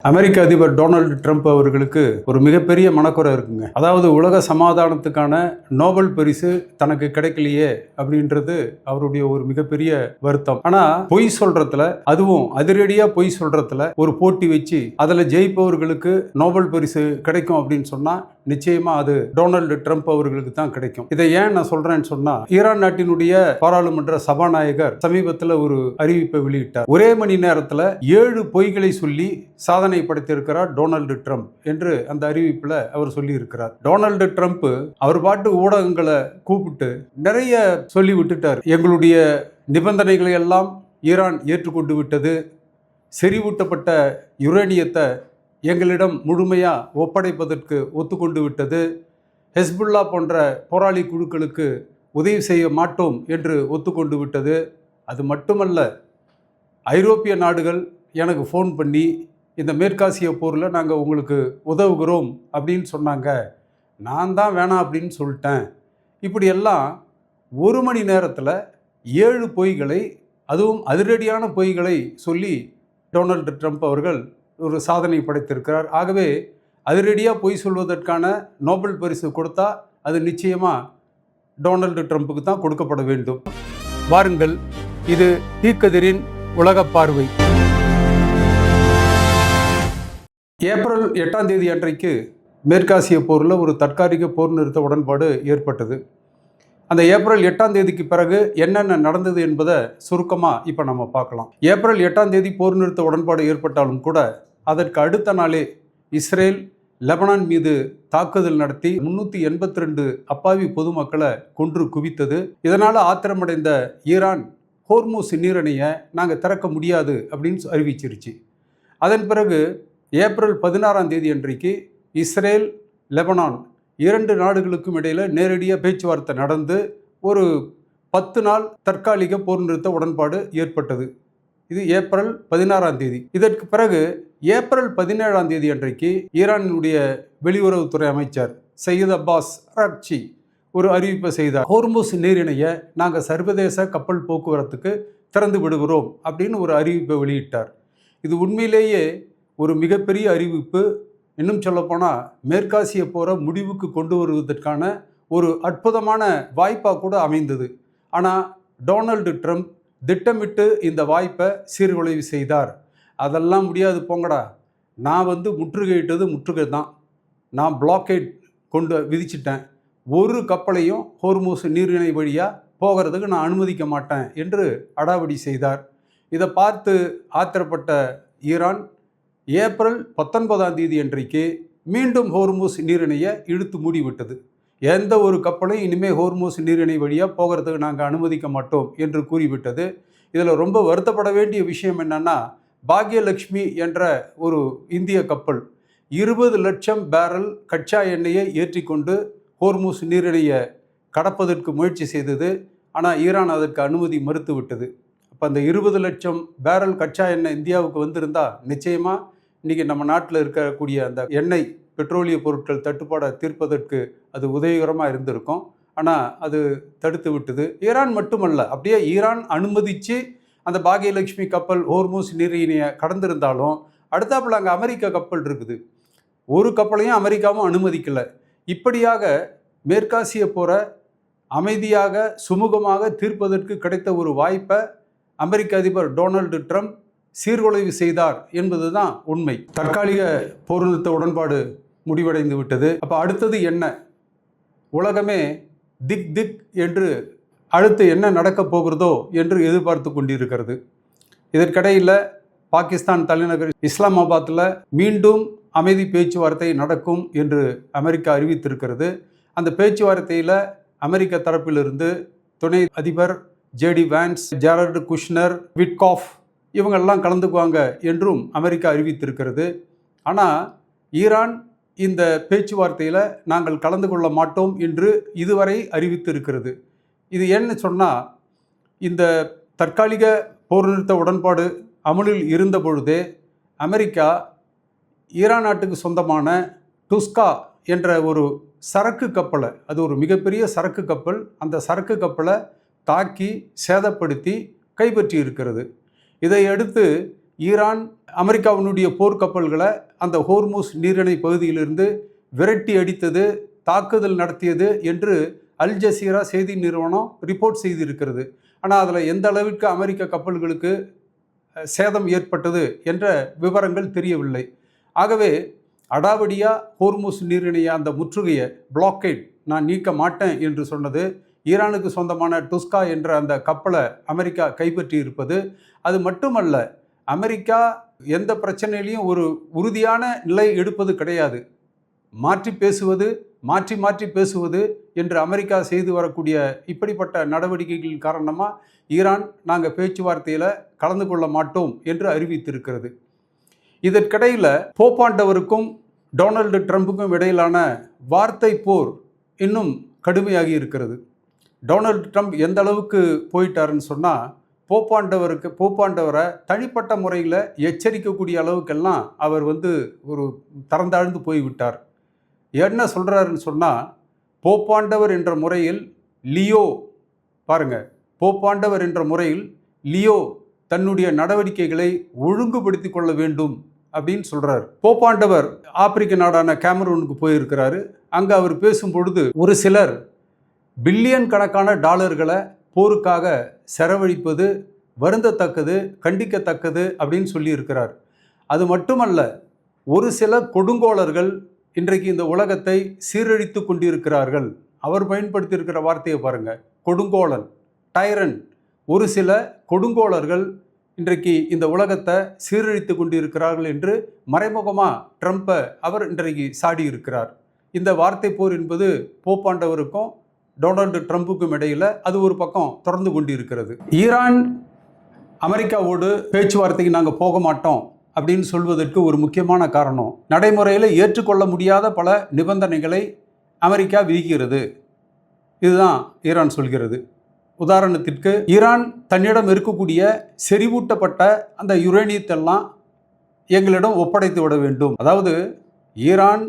அமெரிக்க அதிபர் Donald Trump அவர்களுக்கு ஒரு மிகப்பெரிய மனக்குறை இருக்குங்க. அதாவது உலக சமாதானத்துக்கான நோபல் பரிசு தனக்கு கிடைக்கலையே அப்படின்றது அவருடைய ஒரு மிகப்பெரிய வருத்தம். ஆனா பொய் சொல்றதுல, அதுவும் அதிரடியா பொய் சொல்றதுல ஒரு போட்டி வச்சு அதுல ஜெயிப்பவர்களுக்கு நோபல் பரிசு கிடைக்கும் அப்படின்னு சொன்னா நிச்சயமா அது டொனால்டு ட்ரம்ப் அவர்களுக்கு தான் கிடைக்கும். இதை ஏன் நான் சொல்றேன்னு சொன்னா, ஈரான் நாட்டினுடைய பாராளுமன்ற சபாநாயகர் சமீபத்தில் ஒரு அறிவிப்பை வெளியிட்டார். ஒரே மணி நேரத்தில் 7 பொய்களை சொல்லி சாதனை படைத்திருக்கிறார் டொனால்டு ட்ரம்ப் என்று அந்த அறிவிப்பில் அவர் சொல்லி இருக்கிறார். டொனால்டு ட்ரம்ப் அவர் பாட்டு ஊடகங்களை கூப்பிட்டு நிறைய சொல்லி விட்டுட்டார். எங்களுடைய நிபந்தனைகளை எல்லாம் ஈரான் ஏற்றுக்கொண்டு விட்டது, செறிவூட்டப்பட்ட யுரேனியத்தை எங்களிடம் முழுமையாக ஒப்படைப்பதற்கு ஒத்துக்கொண்டு விட்டது, ஹெஸ்புல்லா போன்ற போராளி குழுக்களுக்கு உதவி செய்ய மாட்டோம் என்று ஒத்துக்கொண்டு விட்டது. அது மட்டுமல்ல, ஐரோப்பிய நாடுகள் எனக்கு ஃபோன் பண்ணி இந்த மேற்காசிய போரில் நாங்கள் உங்களுக்கு உதவுகிறோம் அப்படின்னு சொன்னாங்க. நான் தான் வேணாம் அப்படின்னு சொல்லிட்டேன். இப்படியெல்லாம் ஒரு மணி நேரத்தில் 7 பொய்களை, அதுவும் அதிரடியான பொய்களை சொல்லி டொனால்டு ட்ரம்ப் அவர்கள் ஒரு சாதனை படைத்திருக்கிறார். ஆகவே அதிரடியாக பொய் சொல்வதற்கான நோபல் பரிசு கொடுத்தா அது நிச்சயமாக டொனால்டு ட்ரம்ப்புக்கு தான் கொடுக்கப்பட வேண்டும். வாருங்கள், இது தீக்கதிரின் உலக பார்வை. ஏப்ரல் 8ஆம் தேதி அன்றைக்கு மேற்காசிய போரில் ஒரு தற்காலிக போர் நிறுத்த உடன்பாடு ஏற்பட்டது. அந்த ஏப்ரல் 8ஆம் தேதிக்கு பிறகு என்னென்ன நடந்தது என்பதை சுருக்கமாக இப்போ நம்ம பார்க்கலாம். ஏப்ரல் 8ஆம் தேதி போர் நிறுத்த உடன்பாடு ஏற்பட்டாலும் கூட அதற்கு அடுத்த நாளே இஸ்ரேல் லெபனான் மீது தாக்குதல் நடத்தி 382 அப்பாவி பொதுமக்களை கொன்று குவித்தது. இதனால் ஆத்திரமடைந்த ஈரான் ஹோர்மூஸ் நீரிணையை நாங்கள் திறக்க முடியாது அப்படின்னு அறிவிச்சிருச்சு. அதன் பிறகு ஏப்ரல் 16ஆம் தேதி அன்றைக்கு இஸ்ரேல் லெபனான் 2 நாடுகளுக்கும் இடையில் நேரடியாக பேச்சுவார்த்தை நடந்து ஒரு 10 நாள் தற்காலிக போர் நிறுத்த உடன்பாடு ஏற்பட்டது. இது ஏப்ரல் 16ஆம் தேதி. இதற்கு பிறகு ஏப்ரல் 17ஆம் தேதி அன்றைக்கு ஈரானினுடைய வெளியுறவுத்துறை அமைச்சர் சையத் அப்பாஸ் அராக்சி ஒரு அறிவிப்பை செய்தார். ஹோர்முஸ் நீரிணையை நாங்கள் சர்வதேச கப்பல் போக்குவரத்துக்கு திறந்து விடுகிறோம் அப்படின்னு ஒரு அறிவிப்பை வெளியிட்டார். இது உண்மையிலேயே ஒரு மிகப்பெரிய அறிவிப்பு. இன்னும் சொல்லப்போனால் மேற்காசிய போரை முடிவுக்கு கொண்டு வருவதற்கான ஒரு அற்புதமான வாய்ப்பாக கூட அமைந்தது. ஆனால் டொனால்டு ட்ரம்ப் திட்டமிட்டு இந்த வாய்ப்பை சீர்குலைவு செய்தார். அதெல்லாம் முடியாது போங்கடா, நான் முற்றுகையிட்டது முற்றுகை தான், நான் பிளாக்கேட் கொண்டு விதிச்சிட்டேன், ஒரு கப்பலையும் ஹோர்மூஸ் நீரிணை வழியாக போகிறதுக்கு நான் அனுமதிக்க மாட்டேன் என்று அடாவடி செய்தார். இதை பார்த்து ஆத்திரப்பட்ட ஈரான் ஏப்ரல் 19ஆம் தேதி அன்றைக்கு மீண்டும் ஹோர்மூஸ் நீரிணையை இழுத்து மூடிவிட்டது. எந்த ஒரு கப்பலையும் இனிமேல் ஹோர்மூஸ் நீரிணை வழியாக போகிறதுக்கு நாங்கள் அனுமதிக்க மாட்டோம் என்று கூறிவிட்டது. இதில் ரொம்ப வருத்தப்பட வேண்டிய விஷயம் என்னன்னா, பாக்யலட்சுமி என்ற ஒரு இந்திய கப்பல் 20 லட்சம் பேரல் கச்சா எண்ணெயை ஏற்றிக்கொண்டு ஹோர்மூஸ் நீரிணையை கடப்பதற்கு முயற்சி செய்தது. ஆனால் ஈரான் அதற்கு அனுமதி மறுத்து விட்டது. அப்போ அந்த 20 லட்சம் பேரல் கச்சா எண்ணெய் இந்தியாவுக்கு வந்திருந்தால் நிச்சயமாக இன்றைக்கி நம்ம நாட்டில் இருக்கக்கூடிய அந்த எண்ணெய் பெட்ரோலிய பொருட்கள் தட்டுப்பாடை தீர்ப்பதற்கு அது உதவிகரமாக இருந்திருக்கும். ஆனால் அது தடுத்து விட்டது. ஈரான் மட்டுமல்ல, அப்படியே ஈரான் அனுமதித்து அந்த பாக்யலட்சுமி கப்பல் ஹோர்மூஸ் நீரிணையை கடந்திருந்தாலும் அடுத்தாப்புல அங்கே அமெரிக்க கப்பல் இருக்குது. ஒரு கப்பலையும் அமெரிக்காவும் அனுமதிக்கலை. இப்படியாக மேற்காசிய போரை அமைதியாக சுமூகமாக தீர்ப்பதற்கு கிடைத்த ஒரு வாய்ப்பை அமெரிக்க அதிபர் டொனால்டு ட்ரம்ப் சீர்குலைவு செய்தார் என்பதுதான் உண்மை. தற்காலிக போர் நிறுத்த உடன்பாடு முடிவடைந்து விட்டது. அப்போ அடுத்தது என்ன? உலகமே திக் திக் என்று அடுத்து என்ன நடக்கப் போகிறதோ என்று எதிர்பார்த்து கொண்டிருக்கிறது. இதற்கிடையில் பாகிஸ்தான் தலைநகர் இஸ்லாமாபாத்தில் மீண்டும் அமைதி பேச்சுவார்த்தை நடக்கும் என்று அமெரிக்கா அறிவித்திருக்கிறது. அந்த பேச்சுவார்த்தையில் அமெரிக்க தரப்பிலிருந்து துணை அதிபர் JD Vance, Jared Kushner, Witkoff இவங்கெல்லாம் கலந்துக்குவாங்க என்றும் அமெரிக்கா அறிவித்திருக்கிறது. ஆனால் ஈரான் இந்த பேச்சுவார்த்தையில் நாங்கள் கலந்து கொள்ள மாட்டோம் என்று இதுவரை அறிவித்திருக்கிறது. இது ஏன்னு சொன்னால், இந்த தற்காலிக போர் நிறுத்த உடன்பாடு அமலில் இருந்த பொழுதே அமெரிக்கா ஈரான் நாட்டுக்கு சொந்தமான டுஸ்கா என்ற ஒரு சரக்கு கப்பலை, அது ஒரு மிகப்பெரிய சரக்கு கப்பல், அந்த சரக்கு கப்பலை தாக்கி சேதப்படுத்தி கைப்பற்றி இருக்கிறது. இதை அடுத்து ஈரான் அமெரிக்காவினுடைய போர்க்கப்பல்களை அந்த ஹோர்மூஸ் நீரிணை பகுதியிலிருந்து விரட்டி அடித்தது, தாக்குதல் நடத்தியது என்று அல் ஜசீரா செய்தி நிறுவனம் ரிப்போர்ட் செய்திருக்கிறது. ஆனால் அதில் எந்த அளவிற்கு அமெரிக்க கப்பல்களுக்கு சேதம் ஏற்பட்டது என்ற விவரங்கள் தெரியவில்லை. ஆகவே அடாவடியாக ஹோர்மூஸ் நீரிணைய அந்த முற்றுகையை, பிளாக்கெட் நான் நீக்க மாட்டேன் என்று சொன்னது, ஈரானுக்கு சொந்தமான டுஸ்கா என்ற அந்த கப்பலை அமெரிக்கா கைப்பற்றி இருப்பது, அது மட்டுமல்ல, அமெரிக்கா எந்த பிரச்சனையிலையும் ஒரு உறுதியான நிலை எடுப்பது கிடையாது. மாற்றி பேசுவது, மாற்றி மாற்றி பேசுவது என்று அமெரிக்கா செய்து வரக்கூடிய இப்படிப்பட்ட நடவடிக்கைகள் காரணமாக ஈரான் நாங்கள் பேச்சுவார்த்தையில் கலந்து கொள்ள மாட்டோம் என்று அறிவித்திருக்கிறது. இதற்கிடையில் போப்பாண்டவருக்கும் டொனால்டு ட்ரம்புக்கும் இடையிலான வார்த்தை போர் இன்னும் கடுமையாகி இருக்கிறது. டொனால்டு ட்ரம்ப் எந்த அளவுக்கு போயிட்டாருன்னு சொன்னால், போப்பாண்டவரை தனிப்பட்ட முறையில் எச்சரிக்கக்கூடிய அளவுக்கெல்லாம் அவர் ஒரு தரந்தாழ்ந்து போய்விட்டார். என்ன சொல்கிறாருன்னு சொன்னால், போப்பாண்டவர் என்ற முறையில் லியோ, பாருங்கள், போப்பாண்டவர் என்ற முறையில் லியோ தன்னுடைய நடவடிக்கைகளை ஒழுங்குபடுத்தி கொள்ள வேண்டும் அப்படின்னு சொல்கிறார். போப்பாண்டவர் ஆப்பிரிக்க நாடான கேமரூனுக்கு போயிருக்கிறாரு. அங்கே அவர் பேசும் பொழுது ஒரு சிலர் பில்லியன் கணக்கான டாலர்களை போருக்காக செலவழிப்பது வருந்தத்தக்கது, கண்டிக்கத்தக்கது அப்படின்னு சொல்லியிருக்கிறார். அது மட்டுமல்ல, ஒரு சில கொடுங்கோளர்கள் இன்றைக்கு இந்த உலகத்தை சீரழித்து கொண்டிருக்கிறார்கள். அவர் பயன்படுத்தியிருக்கிற வார்த்தையை பாருங்கள், கொடுங்கோளன், டைரன். ஒரு சில கொடுங்கோளர்கள் இன்றைக்கு இந்த உலகத்தை சீரழித்து கொண்டிருக்கிறார்கள் என்று மறைமுகமாக ட்ரம்பை அவர் இன்றைக்கு சாடியிருக்கிறார். இந்த வார்த்தை போர் என்பது போப்பாண்டவருக்கும் டொனால்டு ட்ரம்புக்கும் இடையில் அது ஒரு பக்கம் தொடர்ந்து கொண்டிருக்கிறது. ஈரான் அமெரிக்காவோடு பேச்சுவார்த்தைக்கு நாங்கள் போக மாட்டோம் அப்படின்னு சொல்வதற்கு ஒரு முக்கியமான காரணம், நடைமுறையில் ஏற்றுக்கொள்ள முடியாத பல நிபந்தனைகளை அமெரிக்கா விதிக்கிறது. இதுதான் ஈரான் சொல்கிறது. உதாரணத்திற்கு, ஈரான் தன்னிடம் இருக்கக்கூடிய செறிவூட்டப்பட்ட அந்த யுரேனியத்தெல்லாம் எங்களிடம் ஒப்படைத்து விட வேண்டும். அதாவது ஈரான்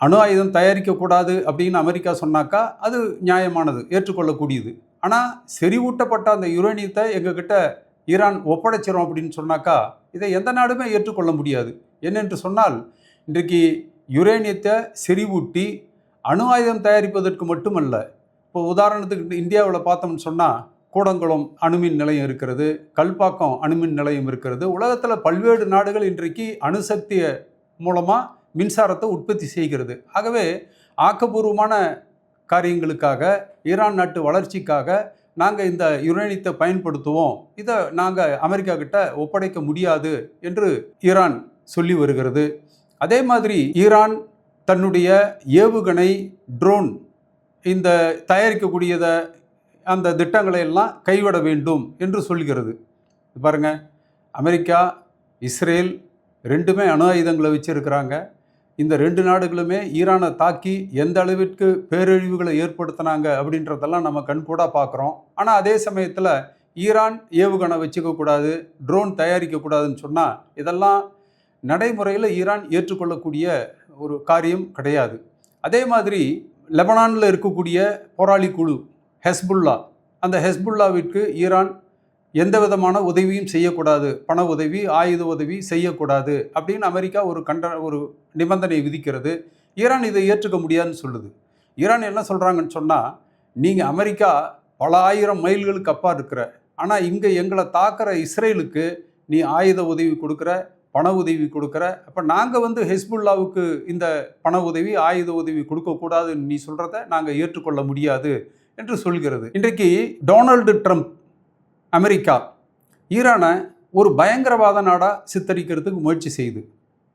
அணு ஆயுதம் தயாரிக்கக்கூடாது அப்படின்னு அமெரிக்கா சொன்னாக்கா அது நியாயமானது, ஏற்றுக்கொள்ளக்கூடியது. ஆனால் செறிவூட்டப்பட்ட அந்த யுரேனியத்தை எங்ககிட்ட ஈரான் ஒப்படைச்சிரும் அப்படின்னு சொன்னாக்கா இதை எந்த நாடுமே ஏற்றுக்கொள்ள முடியாது. என்னென்று சொன்னால், இன்றைக்கு யுரேனியத்தை செறிவூட்டி அணு ஆயுதம் தயாரிப்பதற்கு மட்டுமல்ல, இப்போ உதாரணத்துக்கு இந்தியாவில் பார்த்தோம்னு சொன்னால் கூடங்குளம் அணுமின் நிலையம் இருக்கிறது, கல்பாக்கம் அணுமின் நிலையம் இருக்கிறது. உலகத்தில் பல்வேறு நாடுகள் இன்றைக்கு அணுசக்தியை மூலமாக மின்சாரத்தை உற்பத்தி செய்கிறது. ஆகவே ஆக்கப்பூர்வமான காரியங்களுக்காக, ஈரான் நாட்டு வளர்ச்சிக்காக நாங்கள் இந்த யுரேனியத்தை பயன்படுத்துவோம், இதை நாங்கள் அமெரிக்கா கிட்ட ஒப்படைக்க முடியாது என்று ஈரான் சொல்லி வருகிறது. அதே மாதிரி ஈரான் தன்னுடைய ஏவுகணை, ட்ரோன் இந்த தயாரிக்கக்கூடியதை அந்த திட்டங்களை எல்லாம் கைவிட வேண்டும் என்று சொல்கிறது. பாருங்கள், அமெரிக்கா, இஸ்ரேல் ரெண்டுமே அணு ஆயுதங்களை வச்சுருக்கிறாங்க. இந்த ரெண்டு நாடுகளுமே ஈரானை தாக்கி எந்த அளவிற்கு பேரழிவுகளை ஏற்படுத்தினாங்க அப்படின்றதெல்லாம் நம்ம கண்கூடாக பார்க்குறோம். ஆனால் அதே சமயத்தில் ஈரான் ஏவுகணை வச்சுக்கக்கூடாது, ட்ரோன் தயாரிக்கக்கூடாதுன்னு சொன்னால் இதெல்லாம் நடைமுறையில் ஈரான் ஏற்றுக்கொள்ளக்கூடிய ஒரு காரியம் கிடையாது. அதே மாதிரி லெபனானில் இருக்கக்கூடிய போராளி குழு ஹெஸ்புல்லா, அந்த ஹெஸ்புல்லாவிற்கு ஈரான் எந்த விதமான உதவியும் செய்யக்கூடாது, பண உதவி, ஆயுத உதவி செய்யக்கூடாது அப்படின்னு அமெரிக்கா ஒரு நிபந்தனை விதிக்கிறது. ஈரான் இதை ஏற்றுக்க முடியாதுன்னு சொல்லுது. ஈரான் என்ன சொல்கிறாங்கன்னு சொன்னால், நீங்கள் அமெரிக்கா பல ஆயிரம் மைல்களுக்கு அப்பா இருக்கிற, ஆனால் இங்கே எங்களை தாக்குற இஸ்ரேலுக்கு நீ ஆயுத உதவி கொடுக்குற, பண உதவி கொடுக்குற, அப்போ நாங்கள் ஹெஸ்புல்லாவுக்கு இந்த பண உதவி, ஆயுத உதவி கொடுக்கக்கூடாதுன்னு நீ சொல்கிறத நாங்கள் ஏற்றுக்கொள்ள முடியாது என்று சொல்கிறது. இன்றைக்கு டொனால்டு ட்ரம்ப் அமெரிக்கா ஈரானை ஒரு பயங்கரவாத நாடாக சித்தரிக்கிறதுக்கு முயற்சி செய்யுது.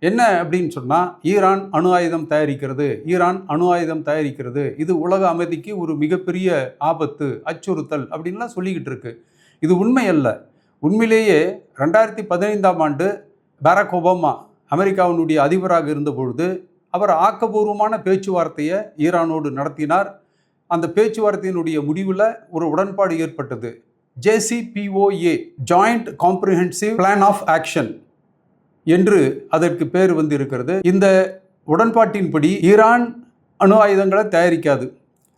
என்ன அப்படின்னு சொன்னால், ஈரான் அணு ஆயுதம் தயாரிக்கிறது, ஈரான் அணு ஆயுதம் தயாரிக்கிறது, இது உலக அமைதிக்கு ஒரு மிகப்பெரிய ஆபத்து, அச்சுறுத்தல் அப்படின்லாம் சொல்லிக்கிட்டு இருக்கு. இது உண்மை அல்ல. உண்மையிலேயே 2015ஆம் ஆண்டு பராக் ஒபாமா அமெரிக்காவினுடைய அதிபராக இருந்தபொழுது அவர் ஆக்கப்பூர்வமான பேச்சுவார்த்தையை ஈரானோடு நடத்தினார். அந்த பேச்சுவார்த்தையினுடைய முடிவில் ஒரு உடன்பாடு ஏற்பட்டது. JCPOA, joint comprehensive plan of action என்று அதற்கு பேர் இருக்கிறது. இந்த உடன்பாட்டின்படி ஈரான் அணு ஆயுதங்களை தயாரிக்காது,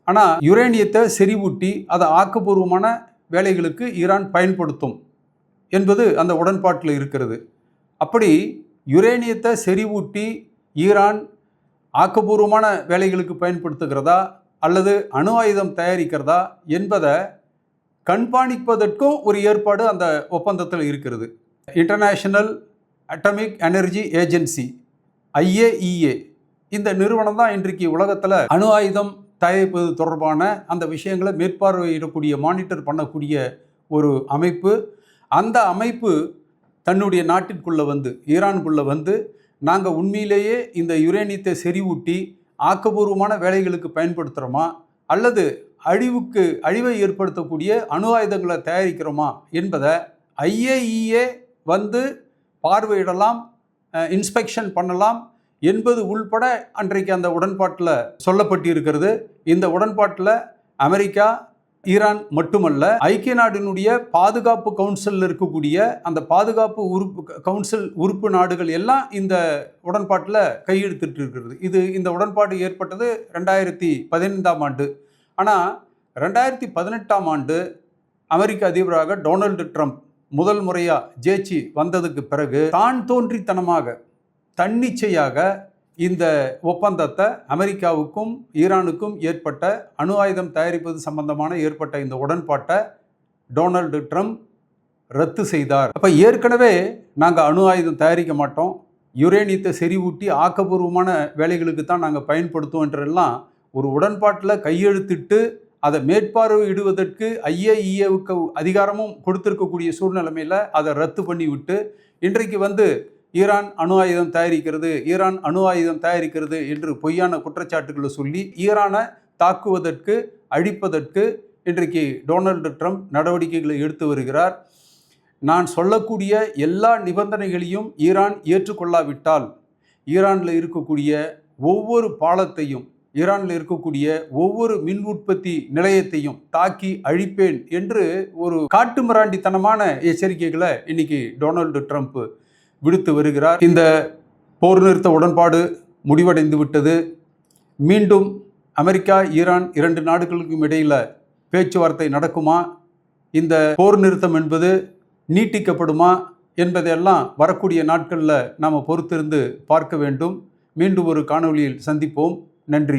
ஆனால் யுரேனியத்தை செறிவூட்டி அதை ஆக்கப்பூர்வமான வேலைகளுக்கு ஈரான் பயன்படுத்தும் என்பது அந்த உடன்பாட்டில் இருக்கிறது. அப்படி யுரேனியத்தை செறிவூட்டி ஈரான் ஆக்கப்பூர்வமான வேலைகளுக்கு பயன்படுத்துகிறதா அல்லது அணு ஆயுதம் தயாரிக்கிறதா என்பதை கண்காணிப்பதற்கும் ஒரு ஏற்பாடு அந்த ஒப்பந்தத்தில் இருக்கிறது. International atomic energy agency IAEA இந்த நிறுவனம் தான் இன்றைக்கு உலகத்தில் அணு ஆயுதம் தயாரிப்பது தொடர்பான அந்த விஷயங்களை மேற்பார்வையிடக்கூடிய மானிட்டர் பண்ணக்கூடிய ஒரு அமைப்பு. அந்த அமைப்பு தன்னுடைய நாட்டிற்குள்ளே வந்து ஈரானுக்குள்ளே வந்து நாங்கள் உண்மையிலேயே இந்த யுரேனியத்தை செறிவூட்டி ஆக்கப்பூர்வமான வேலைகளுக்கு பயன்படுத்துகிறோமா அல்லது அழிவை ஏற்படுத்தக்கூடிய அணு ஆயுதங்களை தயாரிக்கிறோமா என்பதை IAEA வந்து பார்வையிடலாம், இன்ஸ்பெக்ஷன் பண்ணலாம் என்பது உள்பட அன்றைக்கு அந்த உடன்பாட்டில் சொல்லப்பட்டிருக்கிறது. இந்த உடன்பாட்டில் அமெரிக்கா, ஈரான் மட்டுமல்ல, ஐக்கிய நாட்டினுடைய பாதுகாப்பு கவுன்சிலில் இருக்கக்கூடிய அந்த பாதுகாப்பு கவுன்சில் உறுப்பு நாடுகள் எல்லாம் இந்த உடன்பாட்டில் கையெழுத்திட்டு இருக்கிறது. இந்த உடன்பாடு ஏற்பட்டது 2015ஆம் ஆண்டு. ஆனால் 2018ஆம் ஆண்டு அமெரிக்க அதிபராக டொனால்டு ட்ரம்ப் முதல் முறையாக ஜெயிச்சு வந்ததுக்கு பிறகு தான் தோன்றித்தனமாக தன்னிச்சையாக இந்த ஒப்பந்தத்தை அமெரிக்காவுக்கும் ஈரானுக்கும் ஏற்பட்ட அணு ஆயுதம் தயாரிப்பது சம்பந்தமான ஏற்பட்ட இந்த உடன்பாட்டை டொனால்டு ட்ரம்ப் ரத்து செய்தார். அப்போ ஏற்கனவே நாங்கள் அணு ஆயுதம் தயாரிக்க மாட்டோம், யுரேனியத்தை செறிவூட்டி ஆக்கப்பூர்வமான வேலைகளுக்கு தான் நாங்கள் பயன்படுத்துவோம் என்றெல்லாம் ஒரு உடன்பாட்டில் கையெழுத்திட்டு அதை மேற்பார்வையிடுவதற்கு IAEAவுக்கு அதிகாரமும் கொடுத்திருக்கக்கூடிய சூழ்நிலைமையில் அதை ரத்து பண்ணி விட்டு இன்றைக்கு வந்து ஈரான் அணு ஆயுதம் தயாரிக்கிறது என்று பொய்யான குற்றச்சாட்டுகளை சொல்லி ஈரானை தாக்குவதற்கு, அழிப்பதற்கு இன்றைக்கு டொனால்டு ட்ரம்ப் நடவடிக்கைகளை எடுத்து வருகிறார். நான் சொல்லக்கூடிய எல்லா நிபந்தனைகளையும் ஈரான் ஏற்றுக்கொள்ளாவிட்டால் ஈரானில் இருக்கக்கூடிய ஒவ்வொரு பாலத்தையும், ஈரானில் இருக்கக்கூடிய ஒவ்வொரு மின் உற்பத்தி நிலையத்தையும் தாக்கி அழிப்பேன் என்று ஒரு காட்டுமிராண்டித்தனமான எச்சரிக்கைகளை இன்னைக்கு டொனால்டு ட்ரம்ப் விடுத்து வருகிறார். இந்த போர் நிறுத்த உடன்பாடு முடிவடைந்து விட்டது. மீண்டும் அமெரிக்கா, ஈரான் 2 நாடுகளுக்கும் இடையில் பேச்சுவார்த்தை நடக்குமா, இந்த போர் நிறுத்தம் என்பது நீட்டிக்கப்படுமா என்பதையெல்லாம் வரக்கூடிய நாட்களில் நாம் பொறுத்திருந்து பார்க்க வேண்டும். மீண்டும் ஒரு காணொளியில் சந்திப்போம். நன்றி.